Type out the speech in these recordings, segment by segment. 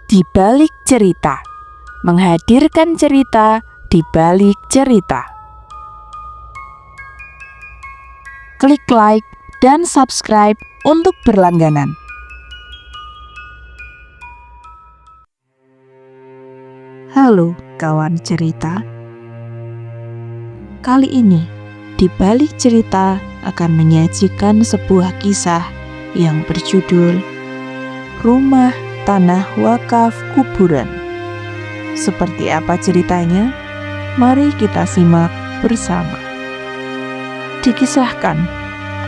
di balik cerita, menghadirkan cerita di balik cerita. Klik like dan subscribe untuk berlangganan. Halo kawan cerita. Kali ini di balik cerita akan menyajikan sebuah kisah yang berjudul Rumah Tanah Wakaf Kuburan. Seperti apa ceritanya? Mari kita simak bersama. Dikisahkan,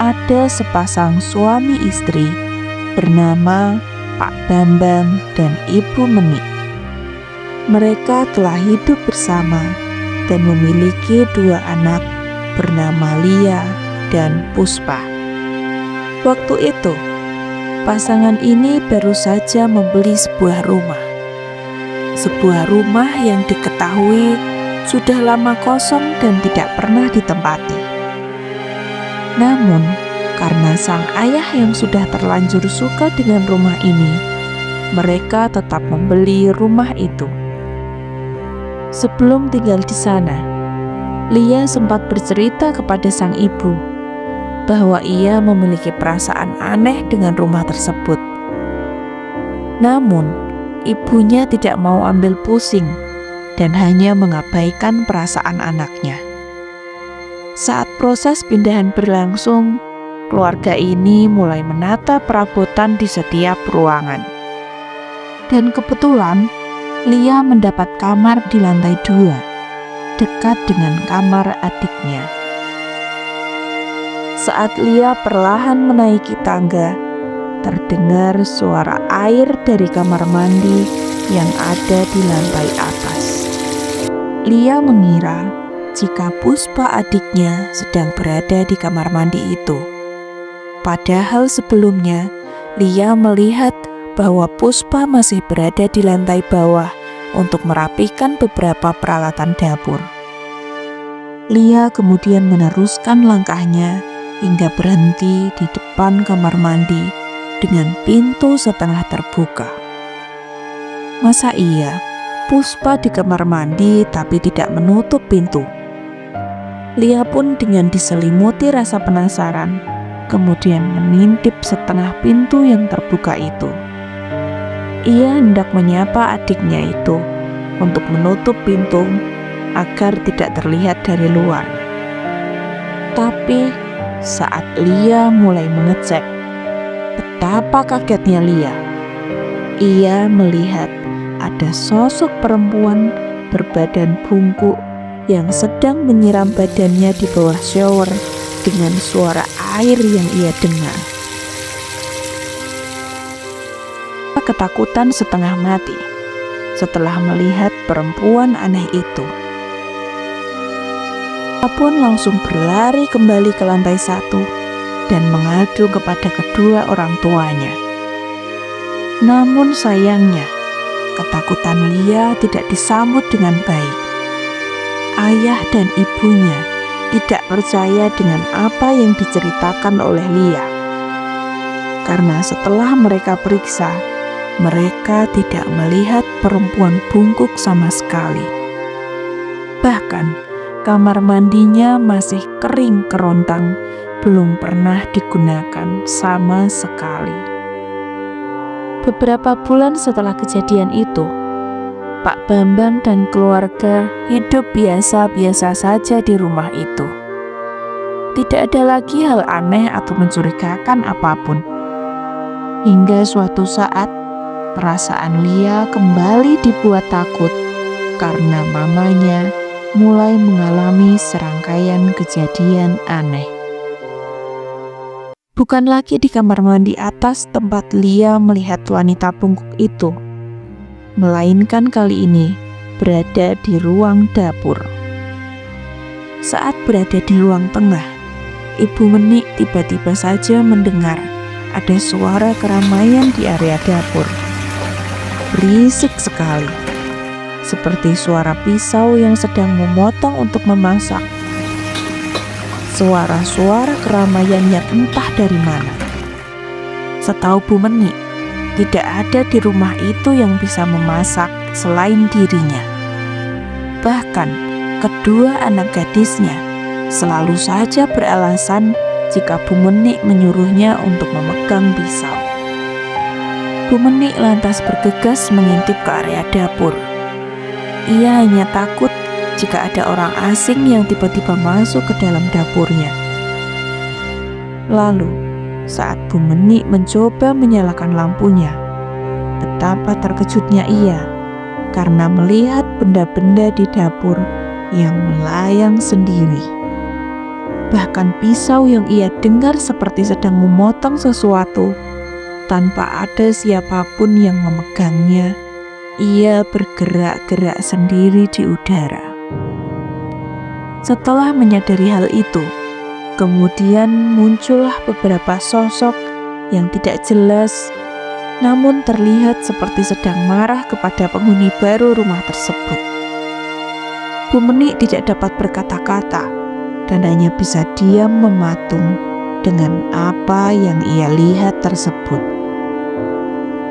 ada sepasang suami istri bernama Pak Bambang dan Ibu Menik. Mereka telah hidup bersama dan memiliki 2 anak bernama Lia dan Puspa. Waktu itu, pasangan ini baru saja membeli sebuah rumah. Sebuah rumah yang diketahui sudah lama kosong dan tidak pernah ditempati. Namun, karena sang ayah yang sudah terlanjur suka dengan rumah ini, mereka tetap membeli rumah itu. Sebelum tinggal di sana, Lia sempat bercerita kepada sang ibu bahwa ia memiliki perasaan aneh dengan rumah tersebut. Namun, ibunya tidak mau ambil pusing dan hanya mengabaikan perasaan anaknya. Saat proses pindahan berlangsung, keluarga ini mulai menata perabotan di setiap ruangan. Dan kebetulan, Lia mendapat kamar di lantai 2, dekat dengan kamar adiknya. Saat Lia perlahan menaiki tangga, terdengar suara air dari kamar mandi yang ada di lantai atas. Lia mengira jika Puspa adiknya sedang berada di kamar mandi itu. Padahal sebelumnya, Lia melihat bahwa Puspa masih berada di lantai bawah untuk merapikan beberapa peralatan dapur. Lia kemudian meneruskan langkahnya hingga berhenti di depan kamar mandi dengan pintu setengah terbuka. Masa iya Puspa di kamar mandi tapi tidak menutup pintu? Lia pun dengan diselimuti rasa penasaran, kemudian mengintip setengah pintu yang terbuka itu. Ia hendak menyapa adiknya itu untuk menutup pintu agar tidak terlihat dari luar. Tapi saat Lia mulai mengecek, betapa kagetnya Lia. Ia melihat ada sosok perempuan berbadan bungkuk yang sedang menyiram badannya di bawah shower dengan suara air yang ia dengar. Ketakutan setengah mati setelah melihat perempuan aneh itu. Ia pun langsung berlari kembali ke lantai 1 dan mengadu kepada kedua orang tuanya. Namun sayangnya, ketakutan Lia tidak disambut dengan baik. Ayah dan ibunya tidak percaya dengan apa yang diceritakan oleh Lia. Karena setelah mereka periksa, mereka tidak melihat perempuan bungkuk sama sekali. Bahkan, kamar mandinya masih kering kerontang, belum pernah digunakan sama sekali. Beberapa bulan setelah kejadian itu, Pak Bambang dan keluarga hidup biasa-biasa saja di rumah itu. Tidak ada lagi hal aneh atau mencurigakan apapun. Hingga suatu saat, perasaan Lia kembali dibuat takut karena mamanya mulai mengalami serangkaian kejadian aneh. Bukan lagi di kamar mandi atas tempat Lia melihat wanita bungkuk itu, melainkan kali ini berada di ruang dapur. Saat berada di ruang tengah, Ibu Menik tiba-tiba saja mendengar ada suara keramaian di area dapur. Berisik sekali, seperti suara pisau yang sedang memotong untuk memasak. Suara-suara keramaian yang entah dari mana. Setahu Bu Menik, tidak ada di rumah itu yang bisa memasak selain dirinya. Bahkan kedua anak gadisnya selalu saja beralasan jika Bu Menik menyuruhnya untuk memegang pisau. Bu Menik lantas bergegas mengintip ke area dapur. Ia hanya takut jika ada orang asing yang tiba-tiba masuk ke dalam dapurnya. Lalu, saat Bu Menik mencoba menyalakan lampunya, betapa terkejutnya ia karena melihat benda-benda di dapur yang melayang sendiri. Bahkan pisau yang ia dengar seperti sedang memotong sesuatu, tanpa ada siapapun yang memegangnya, ia bergerak-gerak sendiri di udara. Setelah menyadari hal itu, kemudian muncullah beberapa sosok yang tidak jelas, namun terlihat seperti sedang marah kepada penghuni baru rumah tersebut. Bu Menik tidak dapat berkata-kata dan hanya bisa diam mematung dengan apa yang ia lihat tersebut.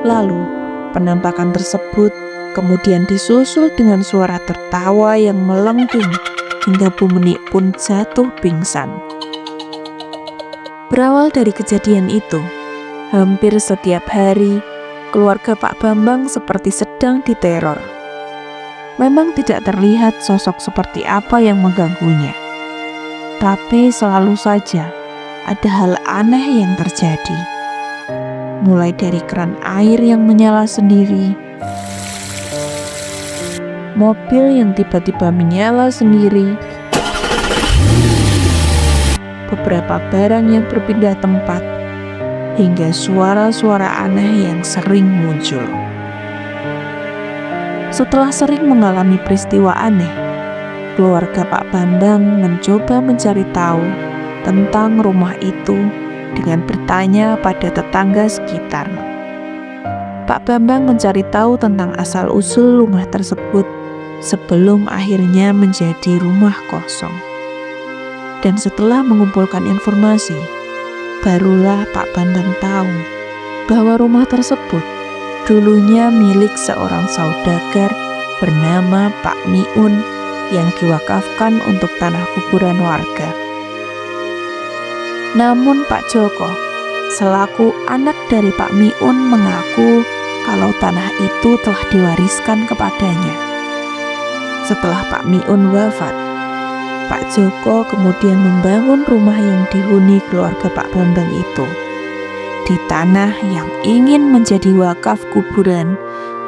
Lalu, penampakan tersebut kemudian disusul dengan suara tertawa yang melengking hingga Bu Menik pun jatuh pingsan. Berawal dari kejadian itu, hampir setiap hari keluarga Pak Bambang seperti sedang diteror. Memang tidak terlihat sosok seperti apa yang mengganggunya, tapi selalu saja ada hal aneh yang terjadi. Mulai dari keran air yang menyala sendiri, mobil yang tiba-tiba menyala sendiri, beberapa barang yang berpindah tempat, hingga suara-suara aneh yang sering muncul. Setelah sering mengalami peristiwa aneh, keluarga Pak Bambang mencoba mencari tahu tentang rumah itu dengan bertanya pada tetangga sekitar. Pak Bambang mencari tahu tentang asal-usul rumah tersebut sebelum akhirnya menjadi rumah kosong. Dan setelah mengumpulkan informasi, barulah Pak Bambang tahu bahwa rumah tersebut dulunya milik seorang saudagar bernama Pak Miun yang diwakafkan untuk tanah kuburan warga. Namun Pak Joko, selaku anak dari Pak Miun, mengaku kalau tanah itu telah diwariskan kepadanya. Setelah Pak Miun wafat, Pak Joko kemudian membangun rumah yang dihuni keluarga Pak Bambang itu di tanah yang ingin menjadi wakaf kuburan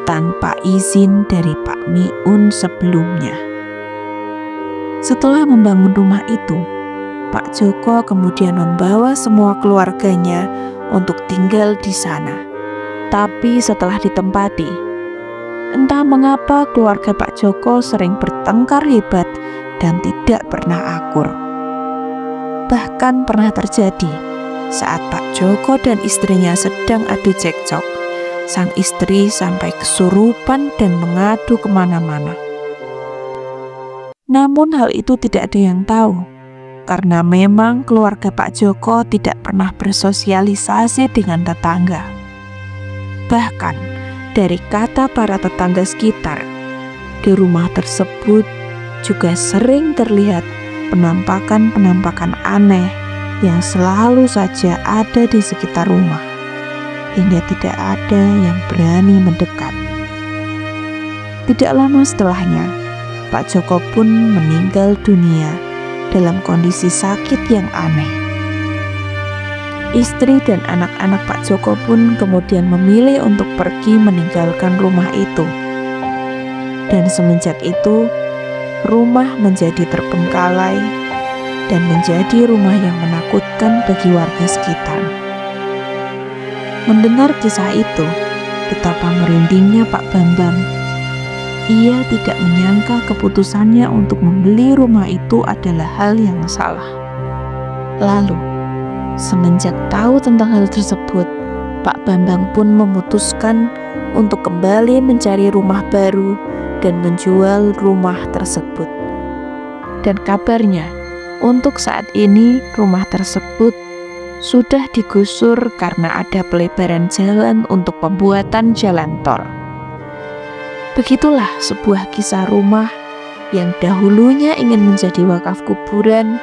tanpa izin dari Pak Miun sebelumnya. Setelah membangun rumah itu, Pak Joko kemudian membawa semua keluarganya untuk tinggal di sana. Tapi setelah ditempati, entah mengapa keluarga Pak Joko sering bertengkar hebat dan tidak pernah akur. Bahkan pernah terjadi saat Pak Joko dan istrinya sedang adu cekcok, sang istri sampai kesurupan dan mengadu kemana-mana. Namun hal itu tidak ada yang tahu, karena memang keluarga Pak Joko tidak pernah bersosialisasi dengan tetangga. Bahkan dari kata para tetangga sekitar, di rumah tersebut juga sering terlihat penampakan-penampakan aneh yang selalu saja ada di sekitar rumah, hingga tidak ada yang berani mendekat. Tidak lama setelahnya, Pak Joko pun meninggal dunia dalam kondisi sakit yang aneh. Istri dan anak-anak Pak Joko pun kemudian memilih untuk pergi meninggalkan rumah itu. Dan semenjak itu, rumah menjadi terbengkalai dan menjadi rumah yang menakutkan bagi warga sekitar. Mendengar kisah itu, betapa merindingnya Pak Bambang. Ia tidak menyangka keputusannya untuk membeli rumah itu adalah hal yang salah. Lalu, semenjak tahu tentang hal tersebut, Pak Bambang pun memutuskan untuk kembali mencari rumah baru dan menjual rumah tersebut. Dan kabarnya, untuk saat ini rumah tersebut sudah digusur karena ada pelebaran jalan untuk pembuatan jalan tol. Begitulah sebuah kisah rumah yang dahulunya ingin menjadi wakaf kuburan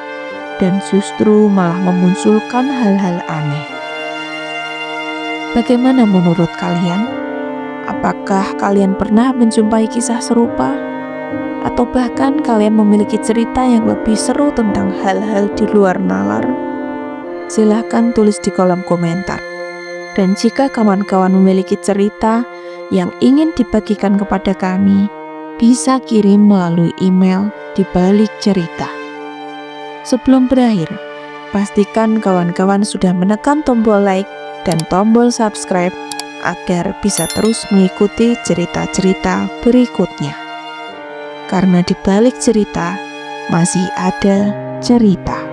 dan justru malah memunculkan hal-hal aneh. Bagaimana menurut kalian? Apakah kalian pernah menjumpai kisah serupa? Atau bahkan kalian memiliki cerita yang lebih seru tentang hal-hal di luar nalar? Silahkan tulis di kolom komentar. Dan jika kawan-kawan memiliki cerita yang ingin dibagikan kepada kami, bisa kirim melalui email di balik cerita. Sebelum berakhir, pastikan kawan-kawan sudah menekan tombol like dan tombol subscribe agar bisa terus mengikuti cerita-cerita berikutnya. Karena di balik cerita masih ada cerita.